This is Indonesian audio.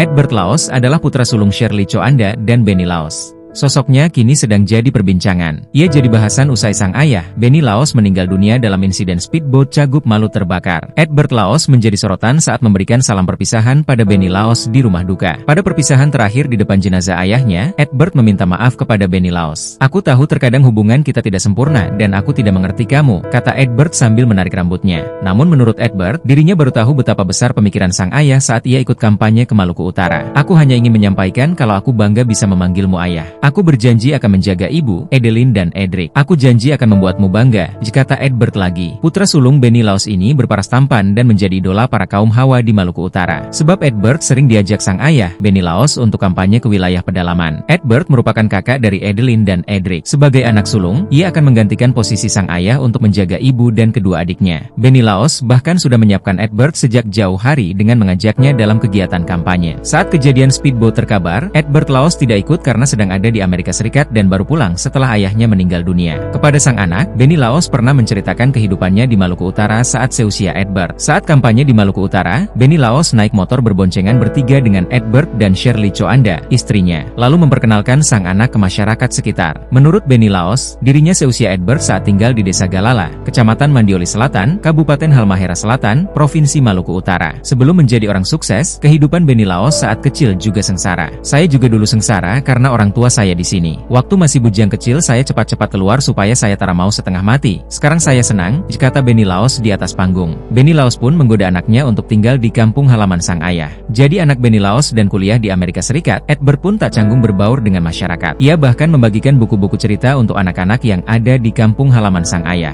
Edward Laos adalah putra sulung Shirley Choanda dan Benny Laos. Sosoknya kini sedang jadi perbincangan. Ia jadi bahasan usai sang ayah, Benny Laos, meninggal dunia dalam insiden speedboat Cagup Malut terbakar. Edward Laos menjadi sorotan saat memberikan salam perpisahan pada Benny Laos di rumah duka. Pada perpisahan terakhir di depan jenazah ayahnya, Edward meminta maaf kepada Benny Laos. "Aku tahu terkadang hubungan kita tidak sempurna dan aku tidak mengerti kamu," kata Edward sambil menarik rambutnya. Namun menurut Edward, dirinya baru tahu betapa besar pemikiran sang ayah saat ia ikut kampanye ke Maluku Utara. "Aku hanya ingin menyampaikan kalau aku bangga bisa memanggilmu ayah. Aku berjanji akan menjaga ibu, Adeline dan Edric. Aku janji akan membuatmu bangga," kata Edward lagi. Putra sulung Benny Laos ini berparas tampan dan menjadi idola para kaum Hawa di Maluku Utara. Sebab Edward sering diajak sang ayah, Benny Laos, untuk kampanye ke wilayah pedalaman. Edward merupakan kakak dari Adeline dan Edric. Sebagai anak sulung, ia akan menggantikan posisi sang ayah untuk menjaga ibu dan kedua adiknya. Benny Laos bahkan sudah menyiapkan Edward sejak jauh hari dengan mengajaknya dalam kegiatan kampanye. Saat kejadian speedboat terkabar, Edward Laos tidak ikut karena sedang ada di Amerika Serikat dan baru pulang setelah ayahnya meninggal dunia. Kepada sang anak, Benny Laos pernah menceritakan kehidupannya di Maluku Utara saat seusia Edward. Saat kampanye di Maluku Utara, Benny Laos naik motor berboncengan bertiga dengan Edward dan Shirley Choanda, istrinya, lalu memperkenalkan sang anak ke masyarakat sekitar. Menurut Benny Laos, dirinya seusia Edward saat tinggal di Desa Galala, Kecamatan Mandioli Selatan, Kabupaten Halmahera Selatan, Provinsi Maluku Utara. Sebelum menjadi orang sukses, kehidupan Benny Laos saat kecil juga sengsara. "Saya juga dulu sengsara karena orang tua saya di sini. Waktu masih bujang kecil saya cepat-cepat keluar supaya saya tak mau setengah mati. Sekarang saya senang," kata Benny Laos di atas panggung. Benny Laos pun menggoda anaknya untuk tinggal di kampung halaman sang ayah. Jadi anak Benny Laos dan kuliah di Amerika Serikat, Edward pun tak canggung berbaur dengan masyarakat. Ia bahkan membagikan buku-buku cerita untuk anak-anak yang ada di kampung halaman sang ayah.